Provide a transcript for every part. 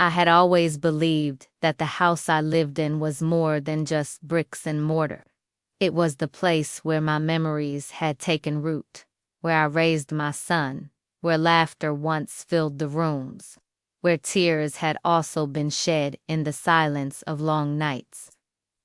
I had always believed that the house I lived in was more than just bricks and mortar. It was the place where my memories had taken root, where I raised my son, where laughter once filled the rooms, where tears had also been shed in the silence of long nights.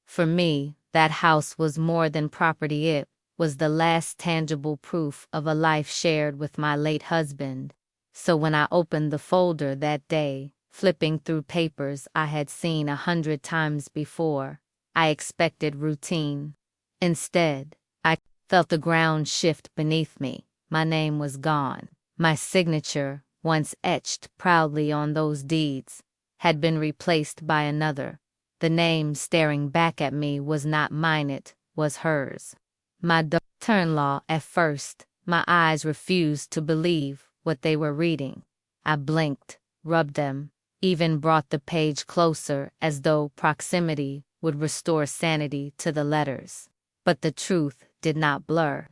For me, that house was more than property. It was the last tangible proof of a life shared with my late husband. So when I opened the folder that day, flipping through papers I had seen 100 times before, I expected routine. Instead, I felt the ground shift beneath me. My name was gone. My signature, once etched proudly on those deeds, had been replaced by another. The name staring back at me was not mine, it was hers. My daughter-in-law. At first, my eyes refused to believe what they were reading. I blinked, rubbed them, even brought the page closer as though proximity would restore sanity to the letters. But the truth did not blur.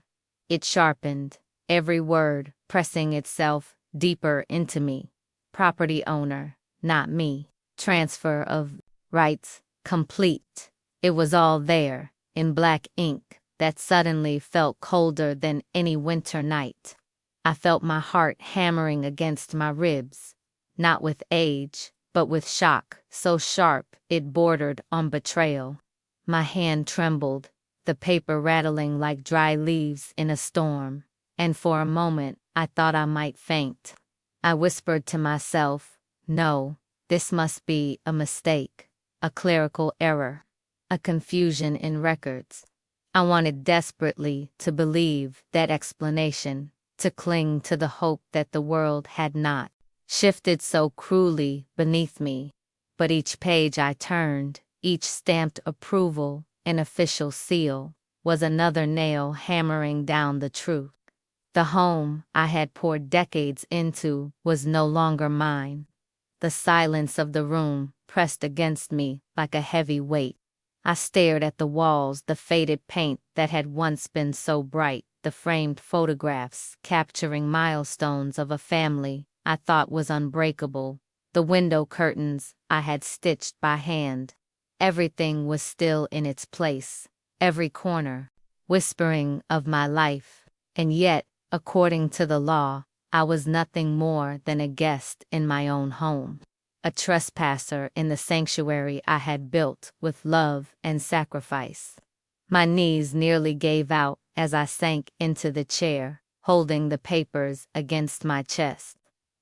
It sharpened, every word pressing itself deeper into me. Property owner, not me. Transfer of rights, complete. It was all there, in black ink, that suddenly felt colder than any winter night. I felt my heart hammering against my ribs, not with age, but with shock, so sharp it bordered on betrayal. My hand trembled, the paper rattling like dry leaves in a storm, and for a moment I thought I might faint. I whispered to myself, no, this must be a mistake, a clerical error, a confusion in records. I wanted desperately to believe that explanation, to cling to the hope that the world had not shifted so cruelly beneath me. But each page I turned, each stamped approval, an official seal, was another nail hammering down the truth. The home I had poured decades into was no longer mine. The silence of the room pressed against me like a heavy weight. I stared at the walls, the faded paint that had once been so bright, the framed photographs capturing milestones of a family I thought was unbreakable, the window curtains I had stitched by hand. Everything was still in its place, every corner, whispering of my life. And yet, according to the law, I was nothing more than a guest in my own home, a trespasser in the sanctuary I had built with love and sacrifice. My knees nearly gave out as I sank into the chair, holding the papers against my chest,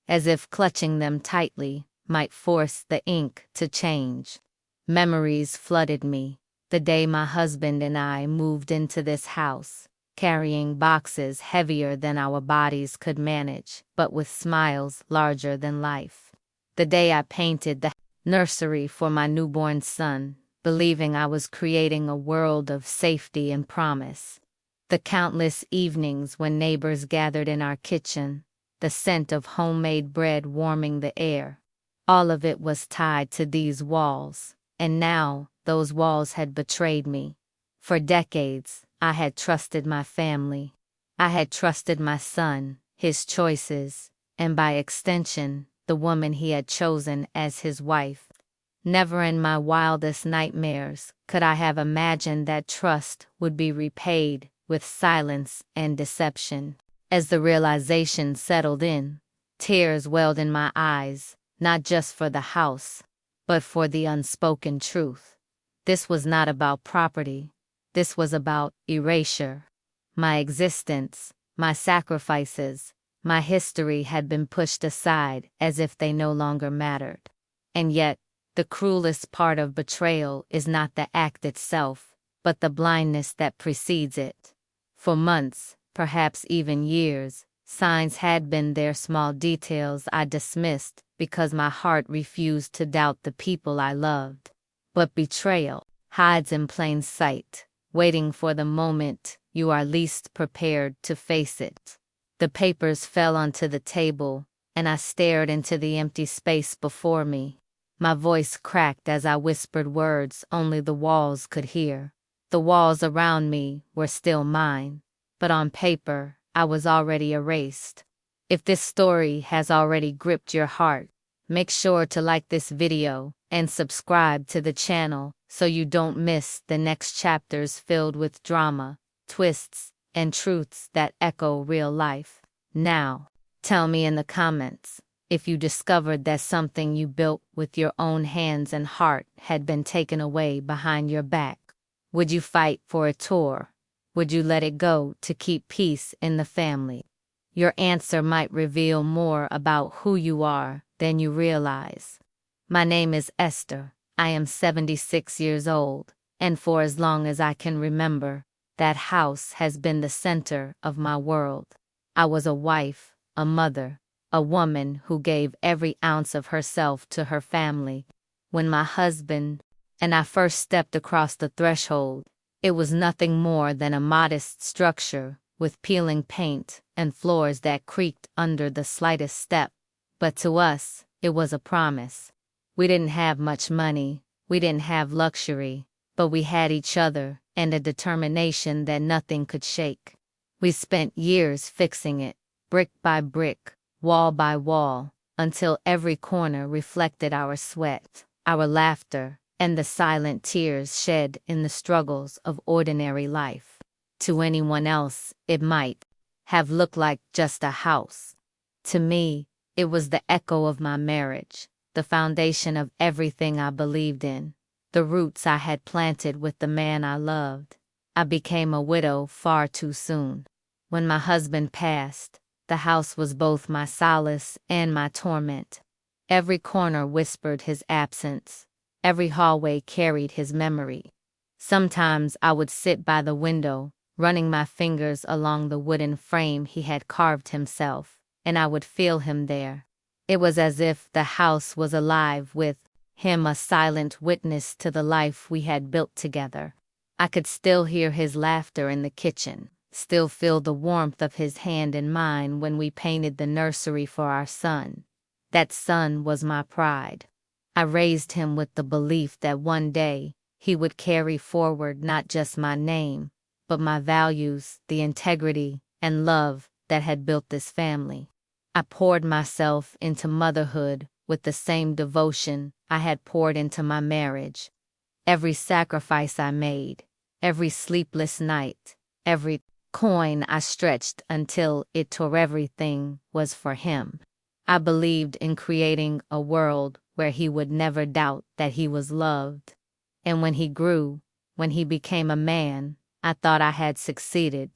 as if clutching them tightly might force the ink to change. Memories flooded me, the day my husband and I moved into this house, carrying boxes heavier than our bodies could manage, but with smiles larger than life. The day I painted the nursery for my newborn son, believing I was creating a world of safety and promise. The countless evenings when neighbors gathered in our kitchen, the scent of homemade bread warming the air. All of it was tied to these walls, and now those walls had betrayed me. For decades, I had trusted my family. I had trusted my son, his choices, and by extension, the woman he had chosen as his wife. Never in my wildest nightmares could I have imagined that trust would be repaid with silence and deception. As the realization settled in, tears welled in my eyes, not just for the house, but for the unspoken truth. This was not about property. This was about erasure. My existence, my sacrifices, my history had been pushed aside as if they no longer mattered. And yet, the cruelest part of betrayal is not the act itself, but the blindness that precedes it. For months, perhaps even years, signs had been there, small details I dismissed because my heart refused to doubt the people I loved. But betrayal hides in plain sight, waiting for the moment you are least prepared to face it. The papers fell onto the table, and I stared into the empty space before me. My voice cracked as I whispered words only the walls could hear. The walls around me were still mine, but on paper, I was already erased. If this story has already gripped your heart, Make sure to like this video and subscribe to the channel so you don't miss the next chapters filled with drama, twists, and truths that echo real life. Now, tell me in the comments if you discovered that something you built with your own hands and heart had been taken away behind your back. Would you fight for a tour? Would you let it go to keep peace in the family? Your answer might reveal more about who you are than you realize. My name is Esther. I am 76 years old, and for as long as I can remember, that house has been the center of my world. I was a wife, a mother, a woman who gave every ounce of herself to her family. When my husband and I first stepped across the threshold, it was nothing more than a modest structure with peeling paint and floors that creaked under the slightest step. But to us, it was a promise. We didn't have much money, we didn't have luxury, but we had each other and a determination that nothing could shake. We spent years fixing it, brick by brick, wall by wall, until every corner reflected our sweat, our laughter, and the silent tears shed in the struggles of ordinary life. To anyone else, it might have looked like just a house. To me, it was the echo of my marriage, the foundation of everything I believed in, the roots I had planted with the man I loved. I became a widow far too soon. When my husband passed, the house was both my solace and my torment. Every corner whispered his absence. Every hallway carried his memory. Sometimes I would sit by the window, running my fingers along the wooden frame he had carved himself, and I would feel him there. It was as if the house was alive with him, a silent witness to the life we had built together. I could still hear his laughter in the kitchen, still feel the warmth of his hand in mine when we painted the nursery for our son. That son was my pride. I raised him with the belief that one day he would carry forward not just my name, but my values, the integrity and love that had built this family. I poured myself into motherhood with the same devotion I had poured into my marriage. Every sacrifice I made, every sleepless night, every coin I stretched until it tore everything was for him. I believed in creating a world where he would never doubt that he was loved. And when he grew, when he became a man, I thought I had succeeded.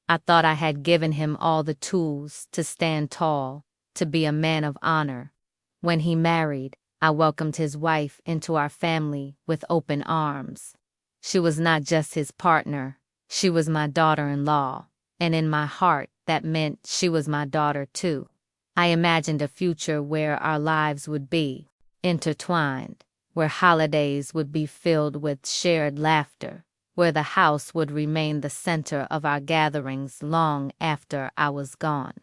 I thought I had given him all the tools to stand tall, to be a man of honor. When he married, I welcomed his wife into our family with open arms. She was not just his partner, she was my daughter-in-law, and in my heart that meant she was my daughter too. I imagined a future where our lives would be intertwined, where holidays would be filled with shared laughter, where the house would remain the center of our gatherings long after I was gone.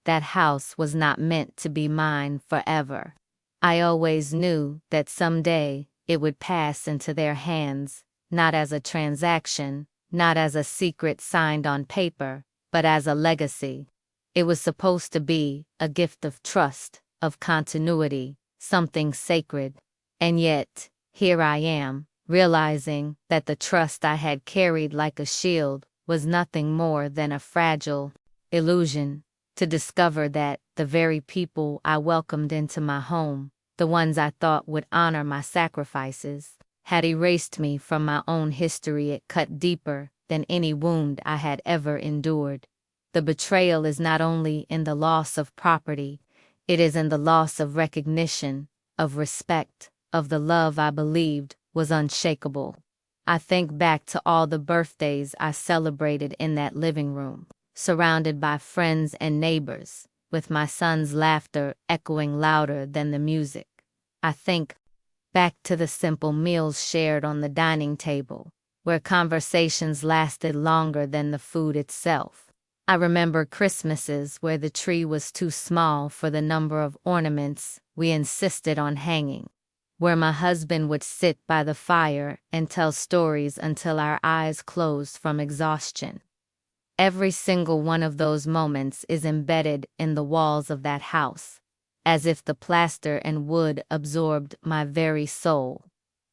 That house was not meant to be mine forever. I always knew that someday it would pass into their hands, not as a transaction, not as a secret signed on paper, but as a legacy. It was supposed to be a gift of trust, of continuity, something sacred. And yet, here I am, realizing that the trust I had carried like a shield was nothing more than a fragile illusion, to discover that the very people I welcomed into my home, the ones I thought would honor my sacrifices, had erased me from my own history. It cut deeper than any wound I had ever endured. The betrayal is not only in the loss of property, it is in the loss of recognition, of respect, of the love I believed was unshakable. I think back to all the birthdays I celebrated in that living room, surrounded by friends and neighbors, with my son's laughter echoing louder than the music. I think back to the simple meals shared on the dining table, where conversations lasted longer than the food itself. I remember Christmases where the tree was too small for the number of ornaments we insisted on hanging, where my husband would sit by the fire and tell stories until our eyes closed from exhaustion. Every single one of those moments is embedded in the walls of that house. as if the plaster and wood absorbed my very soul.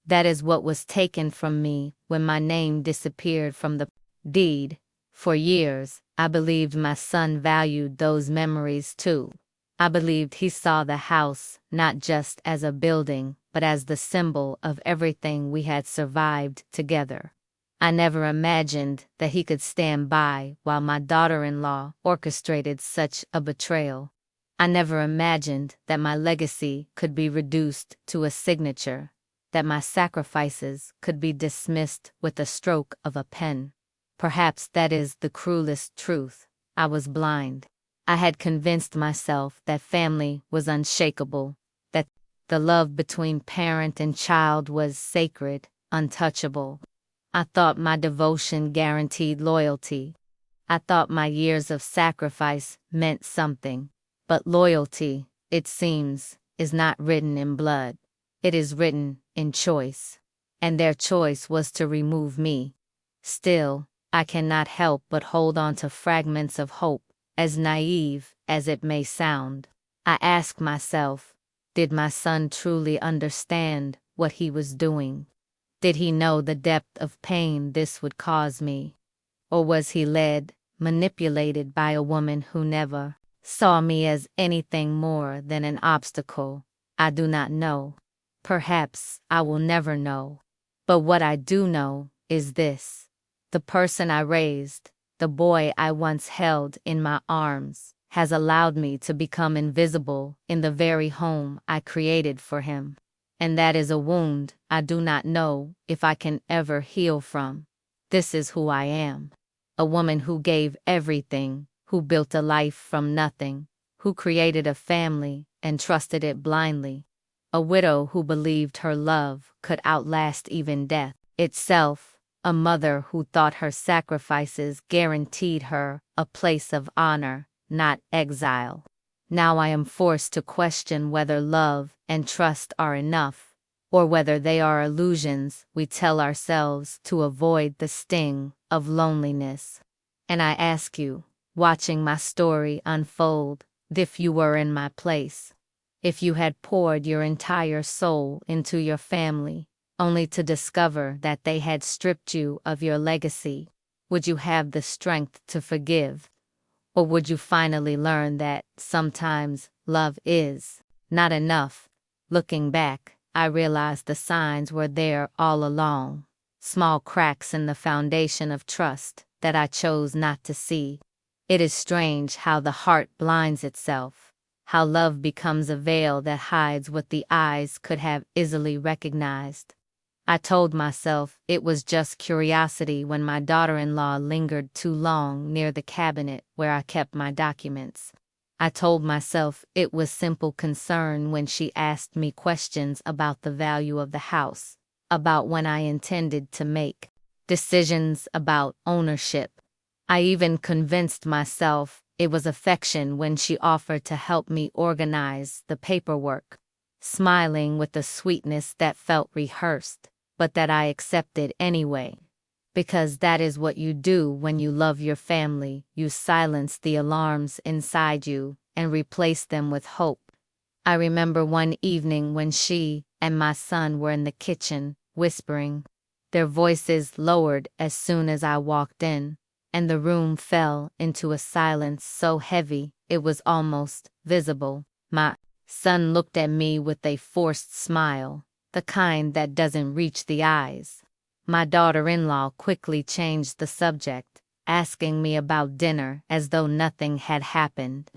That is what was taken from me when my name disappeared from the deed. For years, I believed my son valued those memories too. I believed he saw the house not just as a building, but as the symbol of everything we had survived together. I never imagined that he could stand by while my daughter-in-law orchestrated such a betrayal. I never imagined that my legacy could be reduced to a signature, that my sacrifices could be dismissed with a stroke of a pen. Perhaps that is the cruelest truth. I was blind. I had convinced myself that family was unshakable, that the love between parent and child was sacred, untouchable. I thought my devotion guaranteed loyalty. I thought my years of sacrifice meant something. But loyalty, it seems, is not written in blood. It is written in choice. And their choice was to remove me. Still, I cannot help but hold on to fragments of hope, as naive as it may sound. I ask myself, did my son truly understand what he was doing? Did he know the depth of pain this would cause me? Or was he led, manipulated by a woman who never saw me as anything more than an obstacle? I do not know. Perhaps I will never know. But what I do know is this. The person I raised, the boy I once held in my arms, has allowed me to become invisible in the very home I created for him. And that is a wound I do not know if I can ever heal from. This is who I am. A woman who gave everything, who built a life from nothing, who created a family and trusted it blindly. A widow who believed her love could outlast even death itself. A mother who thought her sacrifices guaranteed her a place of honor, not exile. Now I am forced to question whether love and trust are enough, or whether they are illusions we tell ourselves to avoid the sting of loneliness. And I ask you, watching my story unfold, if you were in my place, if you had poured your entire soul into your family, only to discover that they had stripped you of your legacy, would you have the strength to forgive? Or would you finally learn that sometimes love is not enough? Looking back, I realized the signs were there all along, small cracks in the foundation of trust that I chose not to see. It is strange how the heart blinds itself, how love becomes a veil that hides what the eyes could have easily recognized. I told myself it was just curiosity when my daughter-in-law lingered too long near the cabinet where I kept my documents. I told myself it was simple concern when she asked me questions about the value of the house, about when I intended to make decisions about ownership. I even convinced myself it was affection when she offered to help me organize the paperwork, smiling with a sweetness that felt rehearsed, but that I accepted anyway. Because that is what you do when you love your family. You silence the alarms inside you and replace them with hope. I remember one evening when she and my son were in the kitchen, whispering. Their voices lowered as soon as I walked in, and the room fell into a silence so heavy it was almost visible. My son looked at me with a forced smile, the kind that doesn't reach the eyes. My daughter-in-law quickly changed the subject, asking me about dinner as though nothing had happened.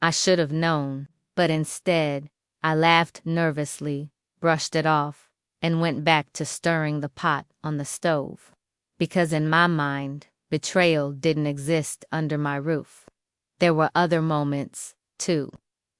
I should have known, but instead, I laughed nervously, brushed it off, and went back to stirring the pot on the stove. Because in my mind, betrayal didn't exist under my roof. There were other moments, too.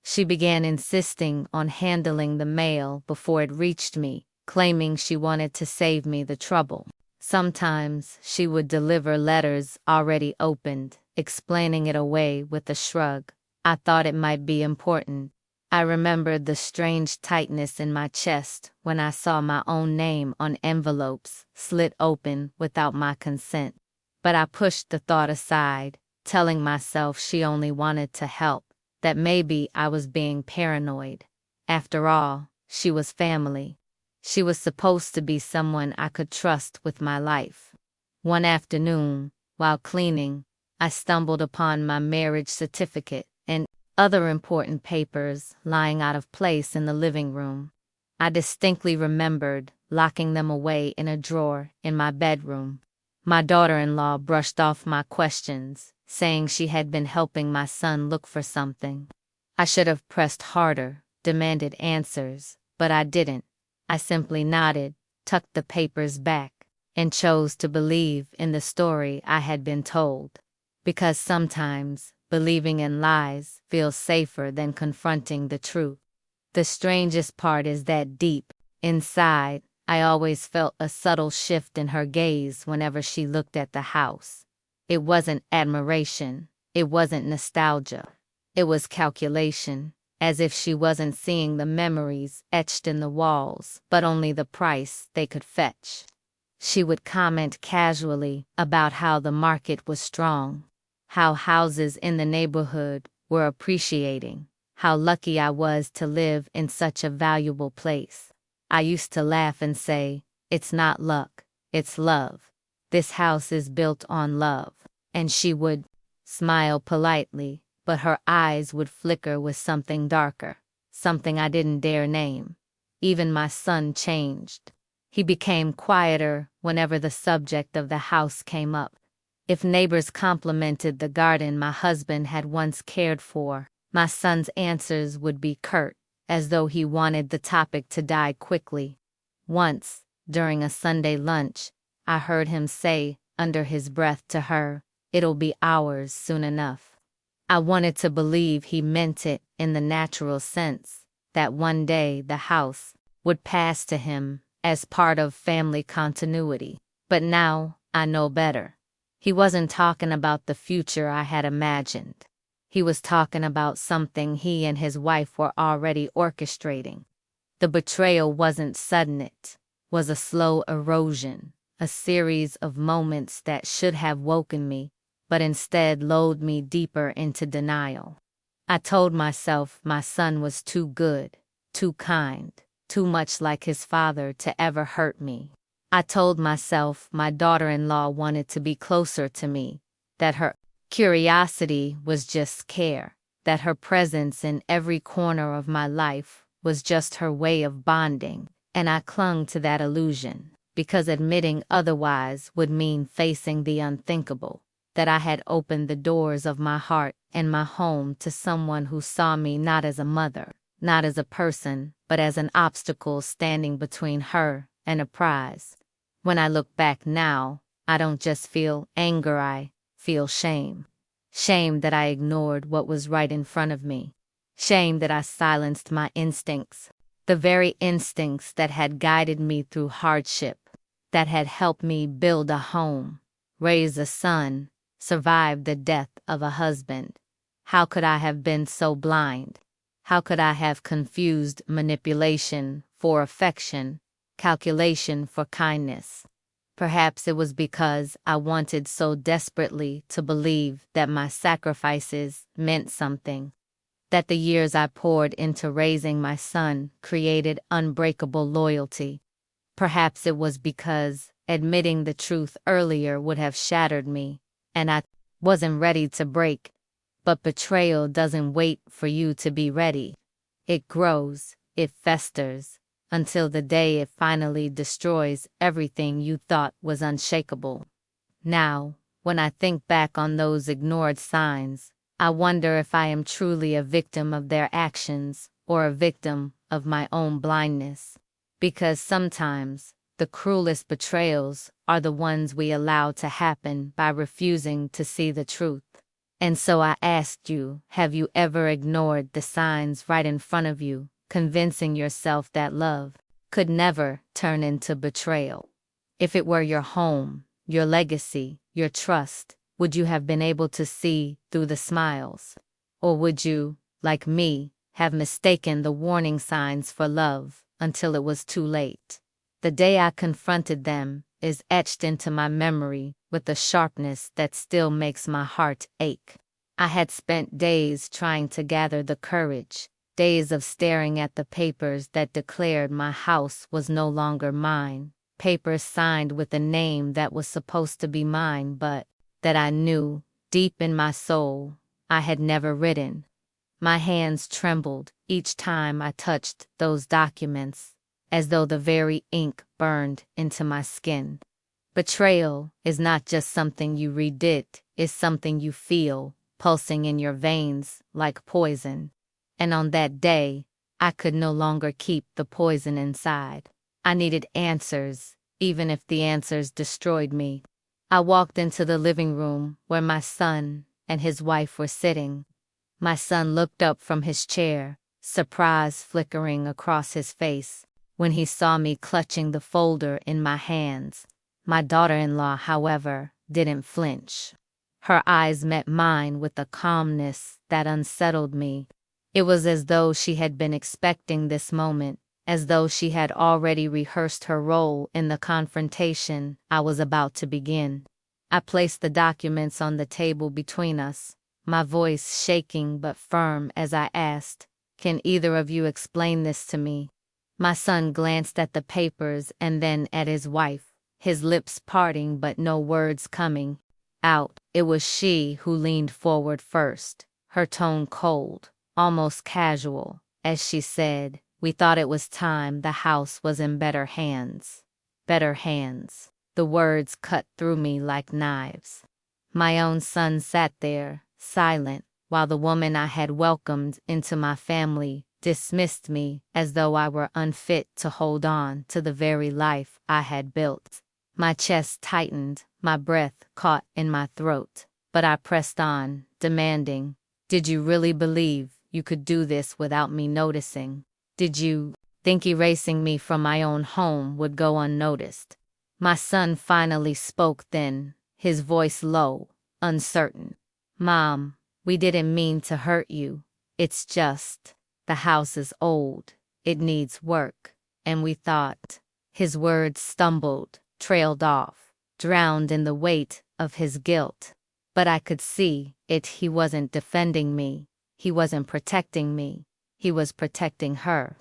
She began insisting on handling the mail before it reached me, claiming she wanted to save me the trouble. Sometimes she would deliver letters already opened, explaining it away with a shrug. I thought it might be important. I remembered the strange tightness in my chest when I saw my own name on envelopes slit open without my consent. But I pushed the thought aside, telling myself she only wanted to help, that maybe I was being paranoid. After all, she was family. She was supposed to be someone I could trust with my life. One afternoon, while cleaning, I stumbled upon my marriage certificate and other important papers lying out of place in the living room. I distinctly remembered locking them away in a drawer in my bedroom. My daughter-in-law brushed off my questions, saying she had been helping my son look for something. I should have pressed harder, demanded answers, but I didn't. I simply nodded, tucked the papers back, and chose to believe in the story I had been told. Because sometimes believing in lies feels safer than confronting the truth. The strangest part is that deep inside, I always felt a subtle shift in her gaze whenever she looked at the house. It wasn't admiration, it wasn't nostalgia, it was calculation, as if she wasn't seeing the memories etched in the walls, but only the price they could fetch. She would comment casually about how the market was strong, how houses in the neighborhood were appreciating, how lucky I was to live in such a valuable place. I used to laugh and say, "It's not luck, it's love. This house is built on love." And she would smile politely, but her eyes would flicker with something darker, something I didn't dare name. Even my son changed. He became quieter whenever the subject of the house came up. If neighbors complimented the garden my husband had once cared for, my son's answers would be curt, as though he wanted the topic to die quickly. Once, during a Sunday lunch, I heard him say, under his breath to her, "It'll be ours soon enough." I wanted to believe he meant it in the natural sense, that one day the house would pass to him as part of family continuity. But now I know better. He wasn't talking about the future I had imagined. He was talking about something he and his wife were already orchestrating. The betrayal wasn't sudden, it was a slow erosion, a series of moments that should have woken me, but instead lulled me deeper into denial. I told myself my son was too good, too kind, too much like his father to ever hurt me. I told myself my daughter-in-law wanted to be closer to me, that her curiosity was just care, that her presence in every corner of my life was just her way of bonding, and I clung to that illusion, because admitting otherwise would mean facing the unthinkable, that I had opened the doors of my heart and my home to someone who saw me not as a mother, not as a person, but as an obstacle standing between her and a prize. When I look back now, I don't just feel anger, I feel shame. Shame that I ignored what was right in front of me. Shame that I silenced my instincts, the very instincts that had guided me through hardship, that had helped me build a home, raise a son, survive the death of a husband. How could I have been so blind? How could I have confused manipulation for affection, calculation for kindness? Perhaps it was because I wanted so desperately to believe that my sacrifices meant something, that the years I poured into raising my son created unbreakable loyalty. Perhaps it was because admitting the truth earlier would have shattered me, and I wasn't ready to break. But betrayal doesn't wait for you to be ready. It grows, it festers, until the day it finally destroys everything you thought was unshakable. Now, when I think back on those ignored signs, I wonder if I am truly a victim of their actions or a victim of my own blindness. Because sometimes, the cruelest betrayals are the ones we allow to happen by refusing to see the truth. And so I asked you, have you ever ignored the signs right in front of you, convincing yourself that love could never turn into betrayal? If it were your home, your legacy, your trust, would you have been able to see through the smiles? Or would you, like me, have mistaken the warning signs for love until it was too late? The day I confronted them is etched into my memory with a sharpness that still makes my heart ache. I had spent days trying to gather the courage, days of staring at the papers that declared my house was no longer mine, papers signed with a name that was supposed to be mine but that I knew, deep in my soul, I had never written. My hands trembled each time I touched those documents, as though the very ink burned into my skin. Betrayal is not just something you read, it's something you feel, pulsing in your veins like poison. And on that day, I could no longer keep the poison inside. I needed answers, even if the answers destroyed me. I walked into the living room where my son and his wife were sitting. My son looked up from his chair, surprise flickering across his face when he saw me clutching the folder in my hands. My daughter-in-law, however, didn't flinch. Her eyes met mine with a calmness that unsettled me. It was as though she had been expecting this moment, as though she had already rehearsed her role in the confrontation I was about to begin. I placed the documents on the table between us, my voice shaking but firm as I asked, "Can either of you explain this to me?" My son glanced at the papers and then at his wife, his lips parting but no words coming out. It was she who leaned forward first, her tone cold, almost casual, as she said, "We thought it was time the house was in better hands." Better hands. The words cut through me like knives. My own son sat there, silent, while the woman I had welcomed into my family dismissed me as though I were unfit to hold on to the very life I had built. My chest tightened, my breath caught in my throat, but I pressed on, demanding, "Did you really believe you could do this without me noticing? Did you think erasing me from my own home would go unnoticed?" My son finally spoke then, his voice low, uncertain. "Mom, we didn't mean to hurt you. It's just, the house is old, it needs work, and we thought." His words stumbled, trailed off, drowned in the weight of his guilt. But I could see it. He wasn't defending me. He wasn't protecting me. He was protecting her.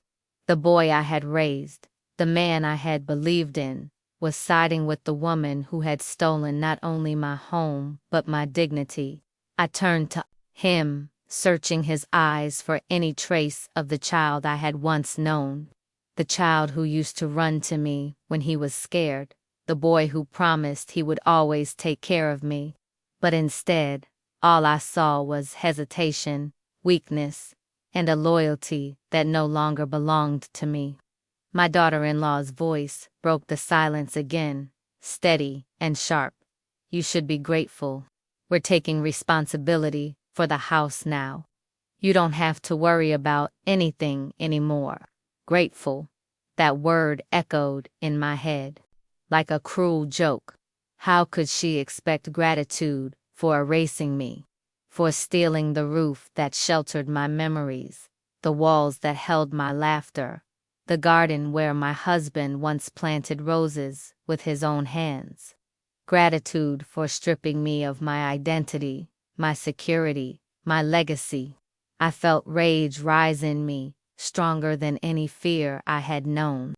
The boy I had raised, the man I had believed in, was siding with the woman who had stolen not only my home but my dignity. I turned to him, searching his eyes for any trace of the child I had once known. The child who used to run to me when he was scared. The boy who promised he would always take care of me. But instead, all I saw was hesitation, weakness, and a loyalty that no longer belonged to me. My daughter-in-law's voice broke the silence again, steady and sharp. "You should be grateful. We're taking responsibility for the house now. You don't have to worry about anything anymore." Grateful. That word echoed in my head, like a cruel joke. How could she expect gratitude for erasing me, for stealing the roof that sheltered my memories, the walls that held my laughter, the garden where my husband once planted roses with his own hands? Gratitude for stripping me of my identity, my security, my legacy. I felt rage rise in me, stronger than any fear I had known.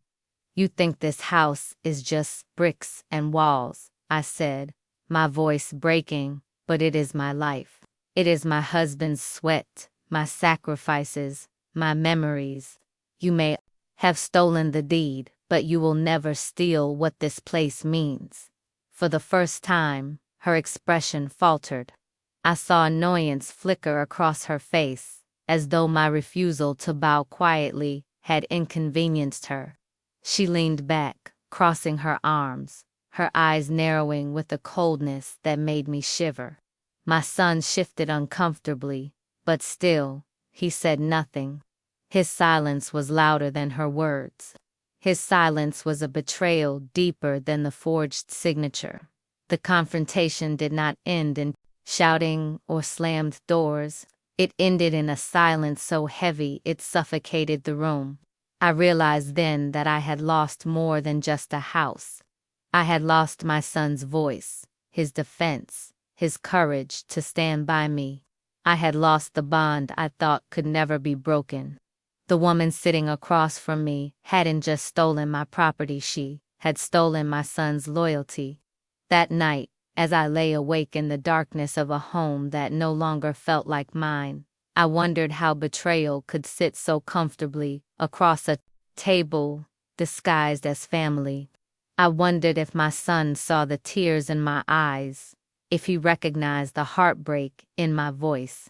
"You think this house is just bricks and walls," I said, my voice breaking, "but it is my life. It is my husband's sweat, my sacrifices, my memories. You may have stolen the deed, but you will never steal what this place means." For the first time, her expression faltered. I saw annoyance flicker across her face, as though my refusal to bow quietly had inconvenienced her. She leaned back, crossing her arms, her eyes narrowing with a coldness that made me shiver. My son shifted uncomfortably, but still, he said nothing. His silence was louder than her words. His silence was a betrayal deeper than the forged signature. The confrontation did not end in shouting or slammed doors. It ended in a silence so heavy it suffocated the room. I realized then that I had lost more than just a house. I had lost my son's voice, his defense, his courage to stand by me. I had lost the bond I thought could never be broken. The woman sitting across from me hadn't just stolen my property, she had stolen my son's loyalty. That night, as I lay awake in the darkness of a home that no longer felt like mine, I wondered how betrayal could sit so comfortably across a table disguised as family. I wondered if my son saw the tears in my eyes, if he recognized the heartbreak in my voice,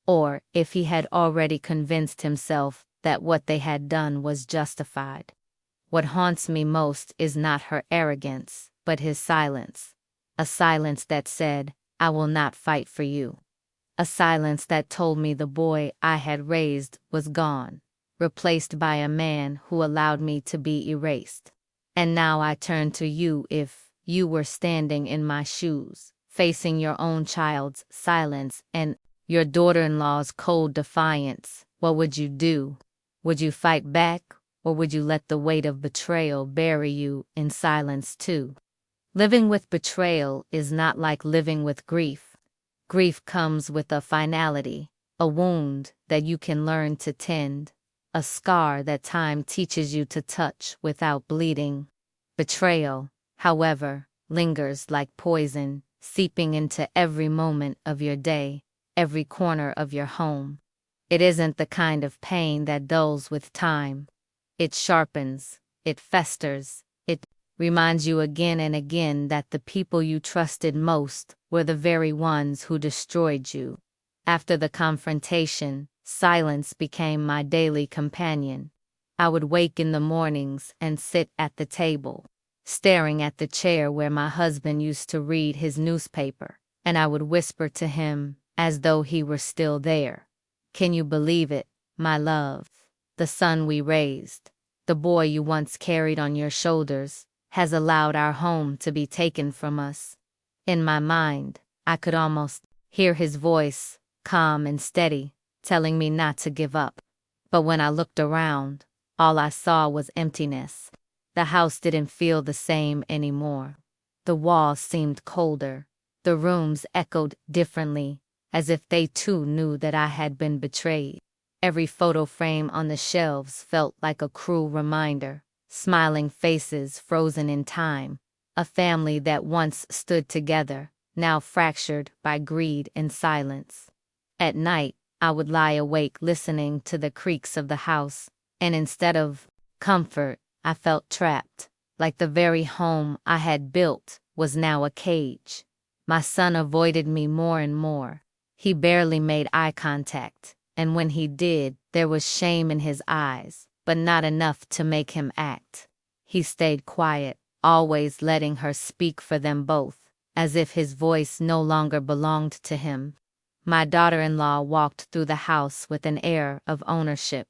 or if he had already convinced himself that what they had done was justified. What haunts me most is not her arrogance, but his silence. A silence that said, "I will not fight for you." A silence that told me the boy I had raised was gone, replaced by a man who allowed me to be erased. And now I turn to you. If you were standing in my shoes, facing your own child's silence and your daughter-in-law's cold defiance, what would you do? Would you fight back, or would you let the weight of betrayal bury you in silence too? Living with betrayal is not like living with grief. Grief comes with a finality, a wound that you can learn to tend, a scar that time teaches you to touch without bleeding. Betrayal, however, lingers like poison, seeping into every moment of your day, every corner of your home. It isn't the kind of pain that dulls with time. It sharpens, it festers, it reminds you again and again that the people you trusted most were the very ones who destroyed you. After the confrontation, silence became my daily companion. I would wake in the mornings and sit at the table, staring at the chair where my husband used to read his newspaper, and I would whisper to him, as though he were still there, "Can you believe it, my love? The son we raised, the boy you once carried on your shoulders, has allowed our home to be taken from us." In my mind, I could almost hear his voice, calm and steady, telling me not to give up. But when I looked around, all I saw was emptiness. The house didn't feel the same anymore. The walls seemed colder. The rooms echoed differently, as if they too knew that I had been betrayed. Every photo frame on the shelves felt like a cruel reminder, smiling faces frozen in time, a family that once stood together, now fractured by greed and silence. At night, I would lie awake listening to the creaks of the house, and instead of comfort, I felt trapped, like the very home I had built was now a cage. My son avoided me more and more. He barely made eye contact, and when he did, there was shame in his eyes, but not enough to make him act. He stayed quiet, always letting her speak for them both, as if his voice no longer belonged to him. My daughter-in-law walked through the house with an air of ownership,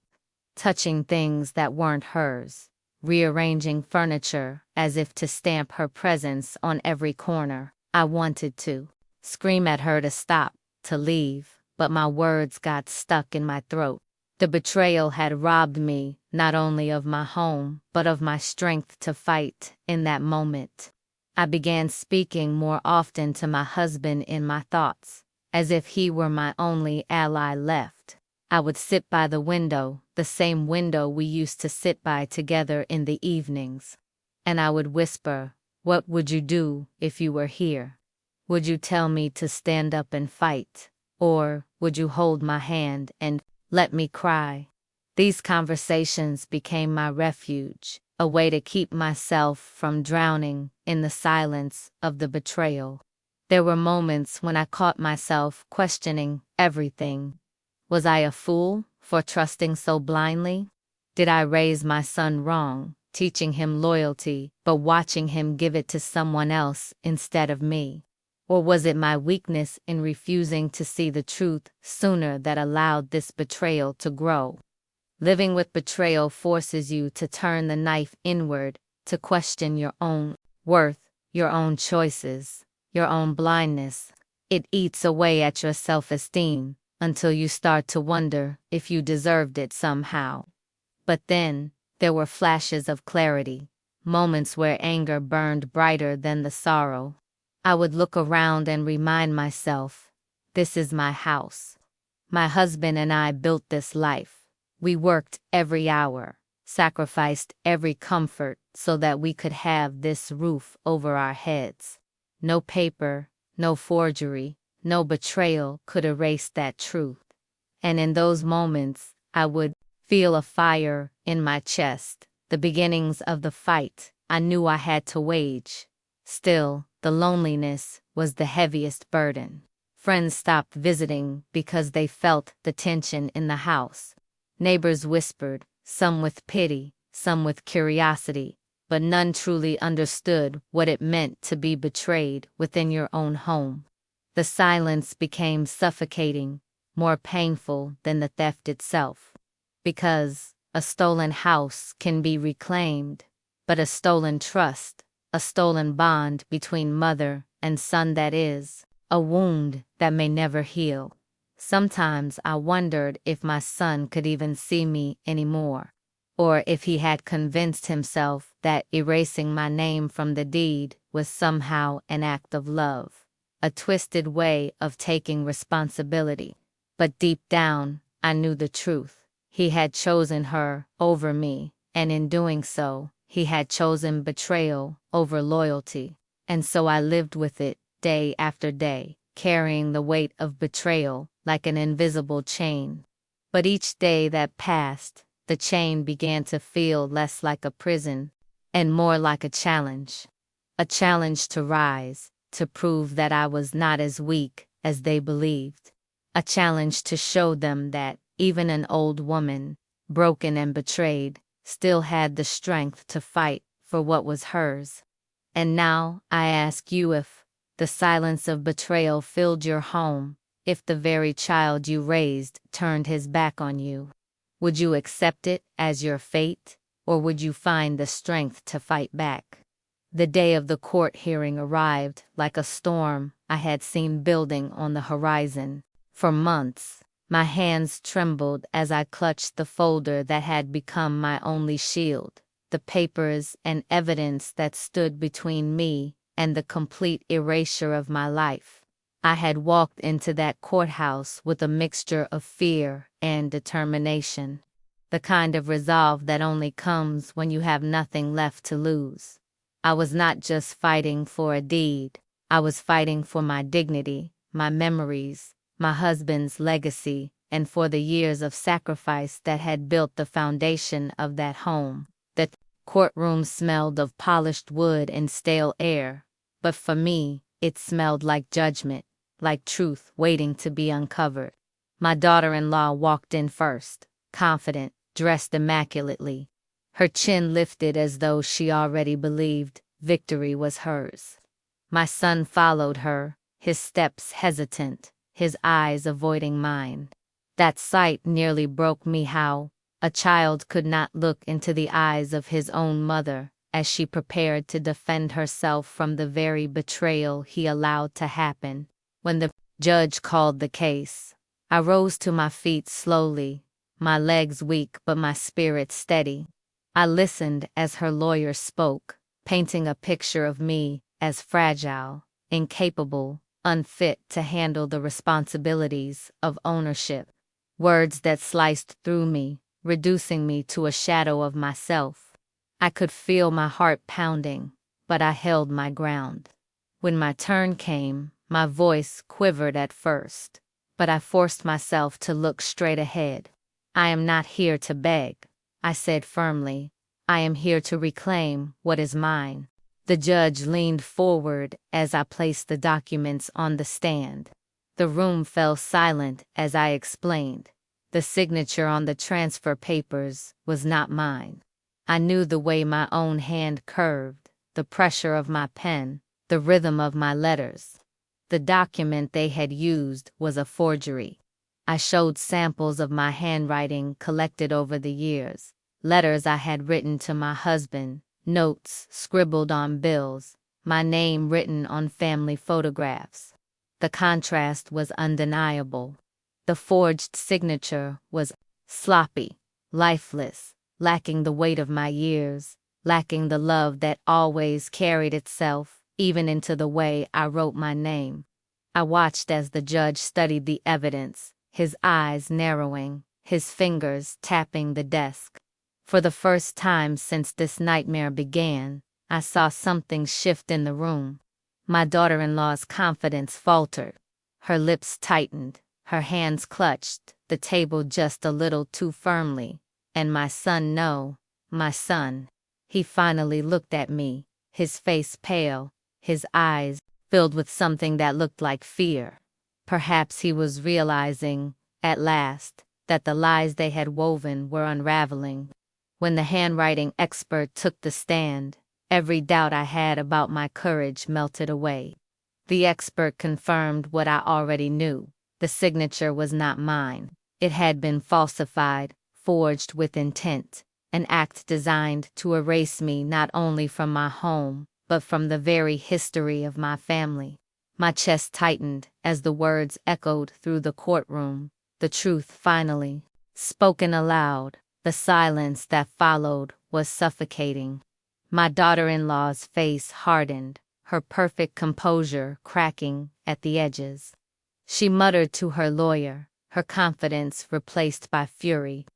touching things that weren't hers, rearranging furniture as if to stamp her presence on every corner. I wanted to scream at her to stop, to leave, but my words got stuck in my throat. The betrayal had robbed me not only of my home, but of my strength to fight in that moment. I began speaking more often to my husband in my thoughts, as if he were my only ally left. I would sit by the window, the same window we used to sit by together in the evenings, and I would whisper, "What would you do if you were here? Would you tell me to stand up and fight? Or would you hold my hand and let me cry?" These conversations became my refuge, a way to keep myself from drowning in the silence of the betrayal. There were moments when I caught myself questioning everything. Was I a fool for trusting so blindly? Did I raise my son wrong, teaching him loyalty, but watching him give it to someone else instead of me? Or was it my weakness in refusing to see the truth sooner that allowed this betrayal to grow? Living with betrayal forces you to turn the knife inward, to question your own worth, your own choices, your own blindness. It eats away at your self-esteem until you start to wonder if you deserved it somehow. But then, there were flashes of clarity, moments where anger burned brighter than the sorrow. I would look around and remind myself, this is my house. My husband and I built this life. We worked every hour, sacrificed every comfort so that we could have this roof over our heads. No paper, no forgery, no betrayal could erase that truth. And in those moments, I would feel a fire in my chest, the beginnings of the fight I knew I had to wage. Still, the loneliness was the heaviest burden. Friends stopped visiting because they felt the tension in the house. Neighbors whispered, some with pity, some with curiosity, but none truly understood what it meant to be betrayed within your own home. The silence became suffocating, more painful than the theft itself. Because a stolen house can be reclaimed, but a stolen trust, a stolen bond between mother and son, that is a wound that may never heal. Sometimes I wondered if my son could even see me anymore, or if he had convinced himself that erasing my name from the deed was somehow an act of love, a twisted way of taking responsibility. But deep down, I knew the truth. He had chosen her over me, and in doing so, he had chosen betrayal over loyalty. And so I lived with it, day after day, carrying the weight of betrayal like an invisible chain. But each day that passed, the chain began to feel less like a prison and more like a challenge. A challenge to rise, to prove that I was not as weak as they believed. A challenge to show them that even an old woman, broken and betrayed, still had the strength to fight for what was hers. And now I ask you, if the silence of betrayal filled your home, if the very child you raised turned his back on you, would you accept it as your fate, or would you find the strength to fight back? The day of the court hearing arrived like a storm I had seen building on the horizon. For months, my hands trembled as I clutched the folder that had become my only shield, the papers and evidence that stood between me and the complete erasure of my life. I had walked into that courthouse with a mixture of fear and determination, the kind of resolve that only comes when you have nothing left to lose. I was not just fighting for a deed, I was fighting for my dignity, my memories, my husband's legacy, and for the years of sacrifice that had built the foundation of that home. The courtroom smelled of polished wood and stale air, but for me, it smelled like judgment, like truth waiting to be uncovered. My daughter-in-law walked in first, confident, dressed immaculately, her chin lifted as though she already believed victory was hers. My son followed her, his steps hesitant, his eyes avoiding mine. That sight nearly broke me. How a child could not look into the eyes of his own mother as she prepared to defend herself from the very betrayal he allowed to happen. When the judge called the case, I rose to my feet slowly, my legs weak but my spirit steady. I listened as her lawyer spoke, painting a picture of me as fragile, incapable, unfit to handle the responsibilities of ownership. Words that sliced through me, reducing me to a shadow of myself. I could feel my heart pounding, but I held my ground. When my turn came, my voice quivered at first, but I forced myself to look straight ahead. I am not here to beg, I said firmly. I am here to reclaim what is mine. The judge leaned forward as I placed the documents on the stand. The room fell silent as I explained. The signature on the transfer papers was not mine. I knew the way my own hand curved, the pressure of my pen, the rhythm of my letters. The document they had used was a forgery. I showed samples of my handwriting collected over the years, letters I had written to my husband, notes scribbled on bills, my name written on family photographs. The contrast was undeniable. The forged signature was sloppy, lifeless, lacking the weight of my years, lacking the love that always carried itself, even into the way I wrote my name. I watched as the judge studied the evidence, his eyes narrowing, his fingers tapping the desk. For the first time since this nightmare began, I saw something shift in the room. My daughter-in-law's confidence faltered. Her lips tightened, her hands clutched the table just a little too firmly. And my son, no, my son. He finally looked at me, his face pale, his eyes filled with something that looked like fear. Perhaps he was realizing, at last, that the lies they had woven were unraveling. When the handwriting expert took the stand, every doubt I had about my courage melted away. The expert confirmed what I already knew. The signature was not mine. It had been falsified, forged with intent, an act designed to erase me not only from my home, but from the very history of my family. My chest tightened as the words echoed through the courtroom, the truth finally spoken aloud. The silence that followed was suffocating. My daughter-in-law's face hardened, her perfect composure cracking at the edges. She muttered to her lawyer, her confidence replaced by fury.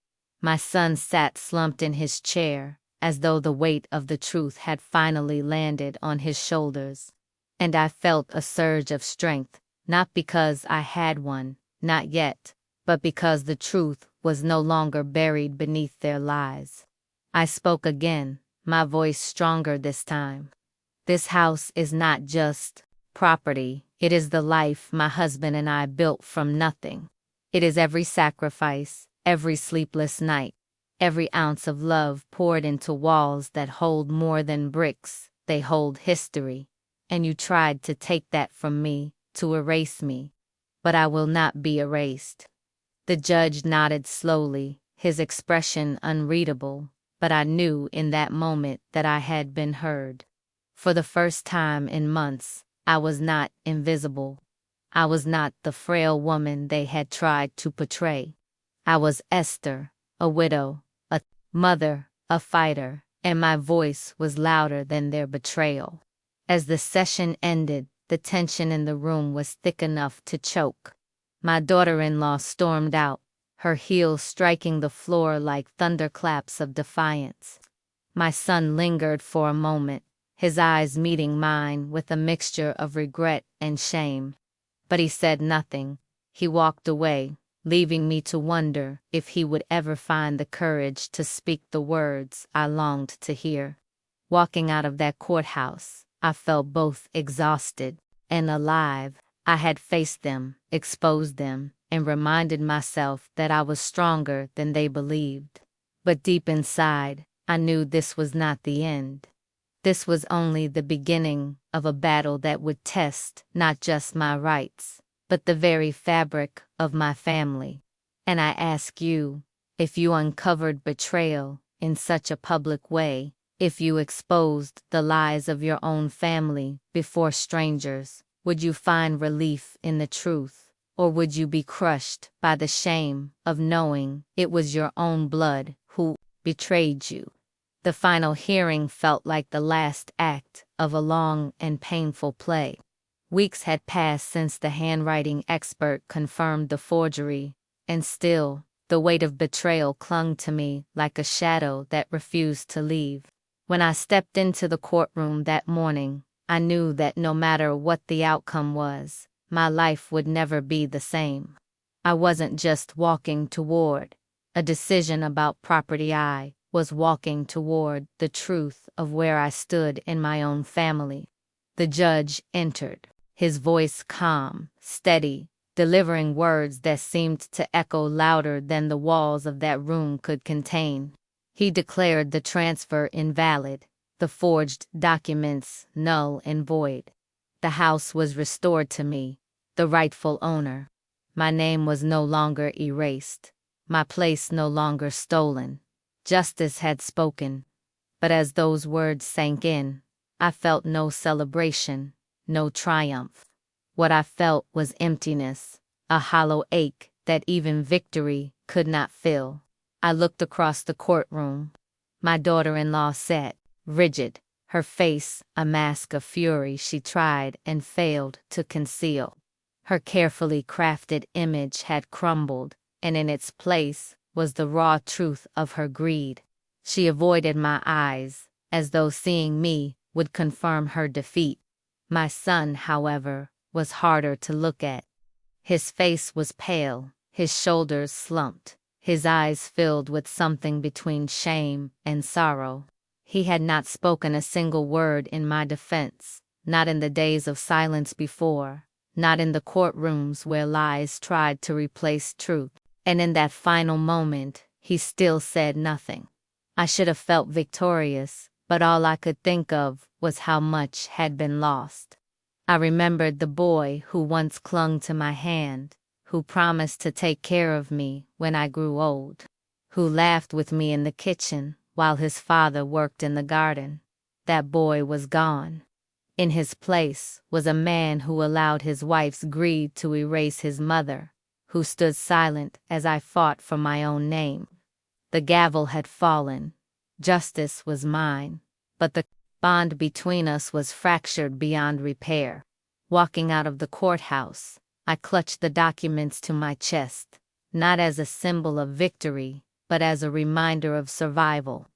My son sat slumped in his chair, as though the weight of the truth had finally landed on his shoulders. And I felt a surge of strength, not because I had one, not yet, but because the truth was no longer buried beneath their lies. I spoke again, my voice stronger this time. This house is not just property, it is the life my husband and I built from nothing. It is every sacrifice, every sleepless night, every ounce of love poured into walls that hold more than bricks, they hold history. And you tried to take that from me, to erase me. But I will not be erased. The judge nodded slowly, his expression unreadable, but I knew in that moment that I had been heard. For the first time in months, I was not invisible. I was not the frail woman they had tried to portray. I was Esther, a widow, a mother, a fighter, and my voice was louder than their betrayal. As the session ended, the tension in the room was thick enough to choke. My daughter-in-law stormed out, her heels striking the floor like thunderclaps of defiance. My son lingered for a moment, his eyes meeting mine with a mixture of regret and shame. But he said nothing. He walked away, leaving me to wonder if he would ever find the courage to speak the words I longed to hear. Walking out of that courthouse, I felt both exhausted and alive. I had faced them, exposed them, and reminded myself that I was stronger than they believed. But deep inside, I knew this was not the end. This was only the beginning of a battle that would test not just my rights, but the very fabric of my family. And I ask you, if you uncovered betrayal in such a public way, if you exposed the lies of your own family before strangers, would you find relief in the truth, or would you be crushed by the shame of knowing it was your own blood who betrayed you? The final hearing felt like the last act of a long and painful play. Weeks had passed since the handwriting expert confirmed the forgery, and still, the weight of betrayal clung to me like a shadow that refused to leave. When I stepped into the courtroom that morning, I knew that no matter what the outcome was, my life would never be the same. I wasn't just walking toward a decision about property. I was walking toward the truth of where I stood in my own family. The judge entered, his voice calm, steady, delivering words that seemed to echo louder than the walls of that room could contain. He declared the transfer invalid, the forged documents null and void. The house was restored to me, the rightful owner. My name was no longer erased, my place no longer stolen. Justice had spoken, but as those words sank in, I felt no celebration, no triumph. What I felt was emptiness, a hollow ache that even victory could not fill. I looked across the courtroom. My daughter-in-law sat, rigid, her face a mask of fury she tried and failed to conceal. Her carefully crafted image had crumbled, and in its place was the raw truth of her greed. She avoided my eyes, as though seeing me would confirm her defeat. My son, however, was harder to look at. His face was pale, his shoulders slumped, his eyes filled with something between shame and sorrow. He had not spoken a single word in my defense, not in the days of silence before, not in the courtrooms where lies tried to replace truth. And in that final moment, he still said nothing. I should have felt victorious, but all I could think of was how much had been lost. I remembered the boy who once clung to my hand, who promised to take care of me when I grew old, who laughed with me in the kitchen while his father worked in the garden. That boy was gone. In his place was a man who allowed his wife's greed to erase his mother, who stood silent as I fought for my own name. The gavel had fallen. Justice was mine, but the bond between us was fractured beyond repair. Walking out of the courthouse, I clutched the documents to my chest, not as a symbol of victory, but as a reminder of survival.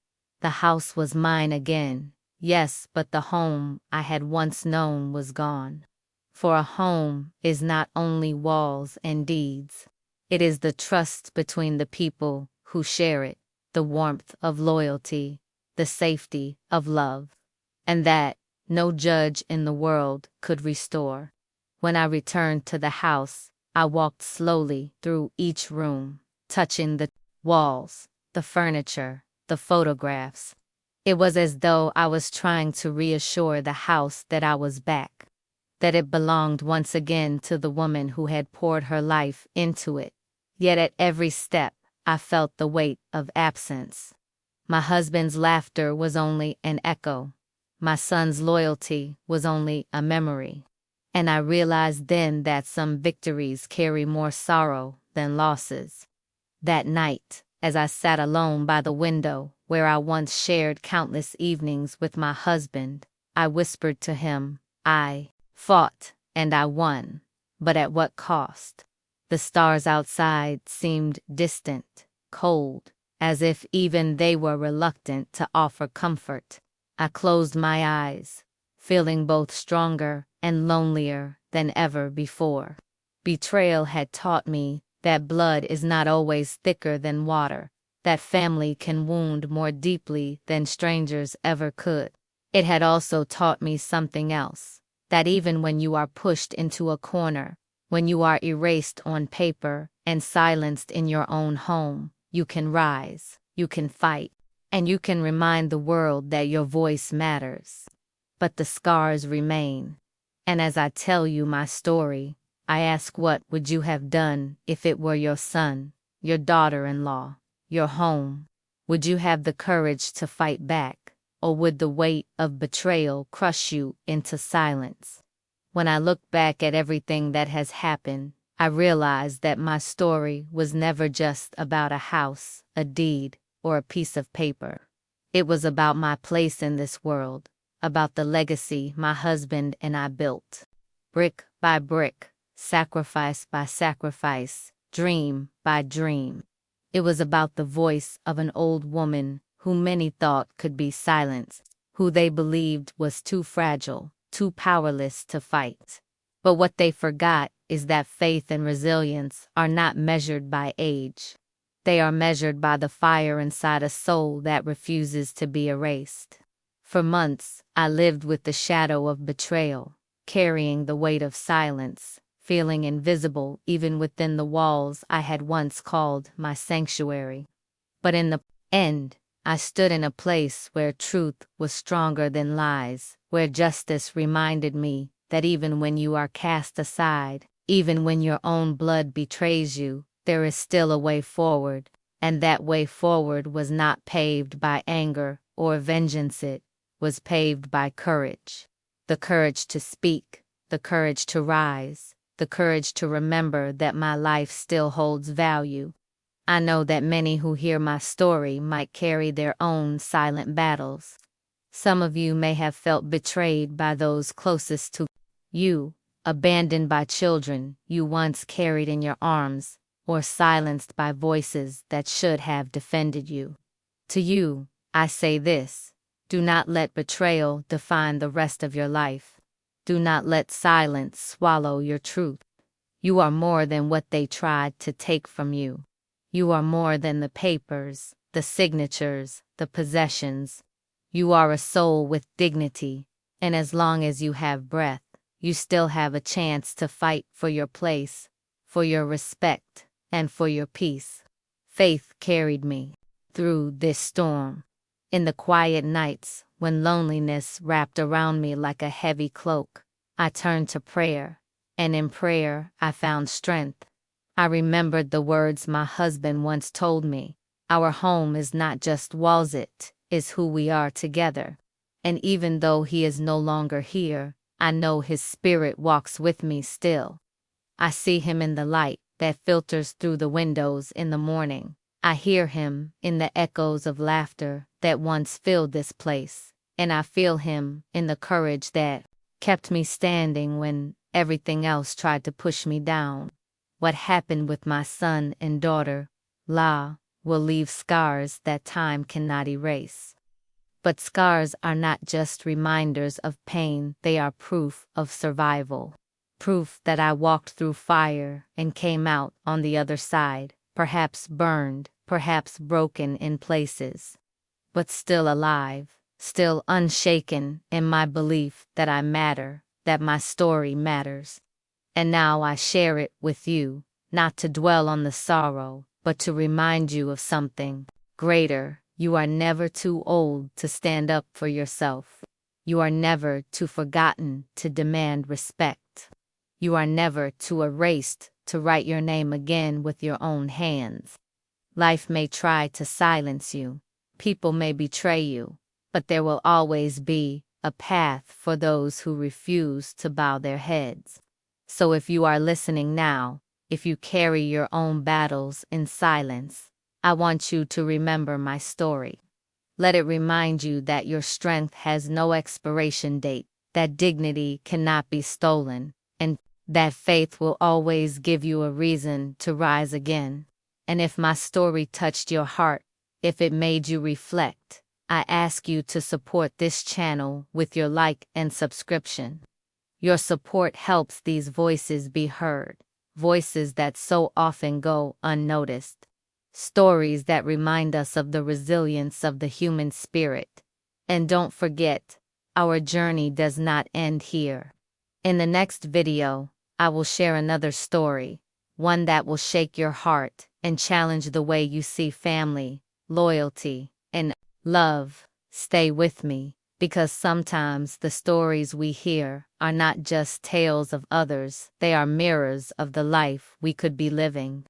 The house was mine again, yes, but the home I had once known was gone. For a home is not only walls and deeds. It is the trust between the people who share it, the warmth of loyalty, the safety of love. And that no judge in the world could restore. When I returned to the house, I walked slowly through each room, touching the walls, the furniture, the photographs. It was as though I was trying to reassure the house that I was back, that it belonged once again to the woman who had poured her life into it. Yet at every step, I felt the weight of absence. My husband's laughter was only an echo. My son's loyalty was only a memory. And I realized then that some victories carry more sorrow than losses. That night, as I sat alone by the window where I once shared countless evenings with my husband, I whispered to him, I fought and I won, but at what cost? The stars outside seemed distant, cold, as if even they were reluctant to offer comfort. I closed my eyes, feeling both stronger and lonelier than ever before. Betrayal had taught me that blood is not always thicker than water, that family can wound more deeply than strangers ever could. It had also taught me something else, that even when you are pushed into a corner, when you are erased on paper and silenced in your own home, you can rise, you can fight, and you can remind the world that your voice matters. But the scars remain. And as I tell you my story, I ask, what would you have done if it were your son, your daughter-in-law, your home? Would you have the courage to fight back, or would the weight of betrayal crush you into silence? When I look back at everything that has happened, I realize that my story was never just about a house, a deed, or a piece of paper. It was about my place in this world, about the legacy my husband and I built. Brick by brick, sacrifice by sacrifice, dream by dream. It was about the voice of an old woman who many thought could be silenced, who they believed was too fragile, too powerless to fight. But what they forgot is that faith and resilience are not measured by age. They are measured by the fire inside a soul that refuses to be erased. For months, I lived with the shadow of betrayal, carrying the weight of silence, feeling invisible even within the walls I had once called my sanctuary. But in the end, I stood in a place where truth was stronger than lies, where justice reminded me that even when you are cast aside, even when your own blood betrays you, there is still a way forward, and that way forward was not paved by anger or vengeance. It was paved by courage. The courage to speak, the courage to rise, the courage to remember that my life still holds value. I know that many who hear my story might carry their own silent battles. Some of you may have felt betrayed by those closest to you, abandoned by children you once carried in your arms, or silenced by voices that should have defended you. To you, I say this: do not let betrayal define the rest of your life. Do not let silence swallow your truth. You are more than what they tried to take from you. You are more than the papers, the signatures, the possessions. You are a soul with dignity, and as long as you have breath, you still have a chance to fight for your place, for your respect, and for your peace. Faith carried me through this storm. In the quiet nights, when loneliness wrapped around me like a heavy cloak, I turned to prayer, and in prayer I found strength. I remembered the words my husband once told me: our home is not just walls, it is who we are together. And even though he is no longer here, I know his spirit walks with me still. I see him in the light that filters through the windows in the morning. I hear him in the echoes of laughter that once filled this place, and I feel him in the courage that kept me standing when everything else tried to push me down. What happened with my son and daughter, will leave scars that time cannot erase. But scars are not just reminders of pain, they are proof of survival. Proof that I walked through fire and came out on the other side, perhaps burned, perhaps broken in places, but still alive, still unshaken in my belief that I matter, that my story matters. And now I share it with you, not to dwell on the sorrow, but to remind you of something greater. You are never too old to stand up for yourself. You are never too forgotten to demand respect. You are never too erased to write your name again with your own hands. Life may try to silence you. People may betray you, but there will always be a path for those who refuse to bow their heads. So if you are listening now, if you carry your own battles in silence, I want you to remember my story. Let it remind you that your strength has no expiration date, that dignity cannot be stolen, and that faith will always give you a reason to rise again. And if my story touched your heart, if it made you reflect, I ask you to support this channel with your like and subscription. Your support helps these voices be heard, voices that so often go unnoticed. Stories that remind us of the resilience of the human spirit. And don't forget, our journey does not end here. In the next video, I will share another story, one that will shake your heart and challenge the way you see family, loyalty, and love. Stay with me, because sometimes the stories we hear are not just tales of others, they are mirrors of the life we could be living.